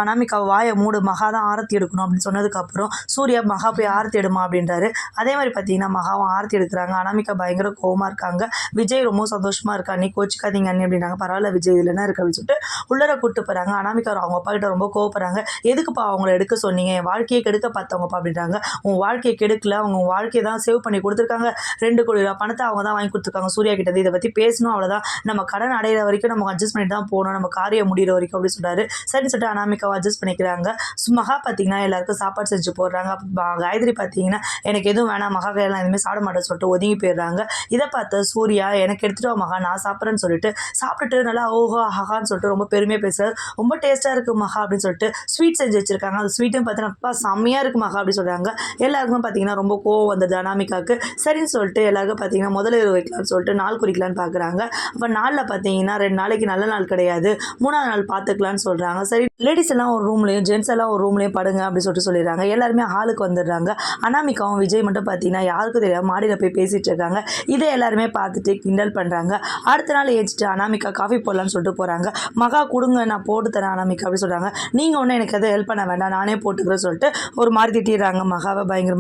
அனாமிகா வாயை மூடு, மகா தான் ஆரத்தி எடுக்கணும் அப்படின்னு சொன்னதுக்கப்புறம் சூர்யா மகா போய் ஆரத்தி எடுமா அப்படின்றாரு. அதே மாதிரி பார்த்தீங்கன்னா மகாவும் ஆரத்தி எடுக்கிறாங்க. அனாமிகா பயங்கர கோவமாக இருக்காங்க. விஜய் ரொம்ப சந்தோஷமாக இருக்கா, நீ கோச்சிக்காதீங்க அண்ணி அப்படின்றாங்க. பரவாயில்ல விஜய் இதில் என்ன இருக்கு அப்படின்னு சொல்லிட்டு உள்ளர கூப்பிட்டு போகிறாங்க. அனாமிகா அவங்க அப்பா கிட்ட ரொம்ப கோவப்படுறாங்க. எதுக்குப்பா அவங்கள எடுக்க சொன்னீங்க, என் வாழ்க்கையை கெடுக்க பார்த்தவங்கப்பா அப்படின்றாங்க. உன் வாழ்க்கையை கெடுக்கல, அவங்க உன் வாழ்க்கையை தான் சேவ் பண்ணி கொடுத்துருக்காங்க. 2 கோடி ரூபா பணத்தை அவங்க தான் வாங்கி கொடுத்துருக்காங்க சூர்யா கிட்ட. இதை பற்றி பேசணும், அவ்வளோதான். நம்ம கடன் அடையிற வரைக்கும் நம்ம அட்ஜஸ்ட் பண்ணிட்டு தான் போகணும், நம்ம காரியம் முடிகிற வரைக்கும் அப்படின்னு சொல்கிறாரு. சரின்னு சொல்லிட்டு அனாமிகாவை அட்ஜஸ்ட் பண்ணிக்கிறாங்க. மகா பார்த்தீங்கன்னா எல்லாருக்கும் சாப்பாடு செஞ்சு போடுறாங்க. காயத்ரி பார்த்தீங்கன்னா எனக்கு எதுவும் வேணாம், மகா கையெல்லாம் எதுவுமே சாப்பிட மாட்டேன்னு சொல்லிட்டு ஒதுங்கி போயிடுறாங்க. இதை பார்த்த சூர்யா எனக்கு எடுத்துட்டு வா மகா, நான் சாப்பிட்றேன்னு சொல்லிட்டு சாப்பிட்டுட்டு நல்லா ஓஹோ ஹஹான்னு சொல்லிட்டு ரொம்ப பெருமையாக பேசுறாரு. ரொம்ப டேஸ்ட்டாக இருக்குது மகா அப்படின்னு சொல்லிட்டு ஸ்வீட் செஞ்சு வச்சிருக்காங்க. அந்த ஸ்வீட்டும் பார்த்தீங்கன்னா செம்மையாக இருக்குது மகா அப்படின்னு சொல்கிறாங்க. எல்லாருக்குமே பார்த்தீங்கன்னா ரொம்ப கோவம் வந்தது அனாமிகாவுக்கு. சரின்னு சொல்லிட்டு எல்லாருக்கும் பார்த்தீங்கன்னா முதலிரவு வைக்கலாம்னு சொல்லிட்டு நாள் குறிக்கலான்னு பார்க்குறாங்க. அப்போ நாளில் பார்த்தீங்கன்னா 2 நாளைக்கு நல்ல நாள் கிடையாது, 3ஆவது நாள் பார்த்துக்கலான்னு சொல்கிறாங்க. சரி லேடிஸ் எல்லாம் ஒரு ரூம்லையும் ஜென்ட்ஸ் எல்லாம் ஒரு ரூம்லையும் படுங்க அப்படின்னு சொல்லிட்டு சொல்லிடுறாங்க. எல்லாருமே ஹாலுக்கு வந்துடுறாங்க. அனாமிகாவும் விஜய் மட்டும் பார்த்தீங்கன்னா யாருக்கும் தெரியாமல் மாடியில் போய் பேசிகிட்டு இருக்காங்க. இதை எல்லாருமே பார்த்துட்டு கிண்டல் பண்ணுறாங்க. அடுத்த நாள் ஏச்சிட்டு அனாமிகா காஃபி போடலான்னு சொல்லிட்டு போகிறாங்க. மகா கொடுங்க நான் போட்டு தரேன் அனாமிகா அப்படின்னு சொல்கிறாங்க. நீங்கள் ஒன்றும் எனக்கு எதாவது ஹெல்ப் பண்ண வேண்டாம், நானே போட்டுக்கிறேன்னு சொல்லிட்டு ஒரு மாதிரி திட்டிடுறாங்க மகாவை பயங்கரமாக.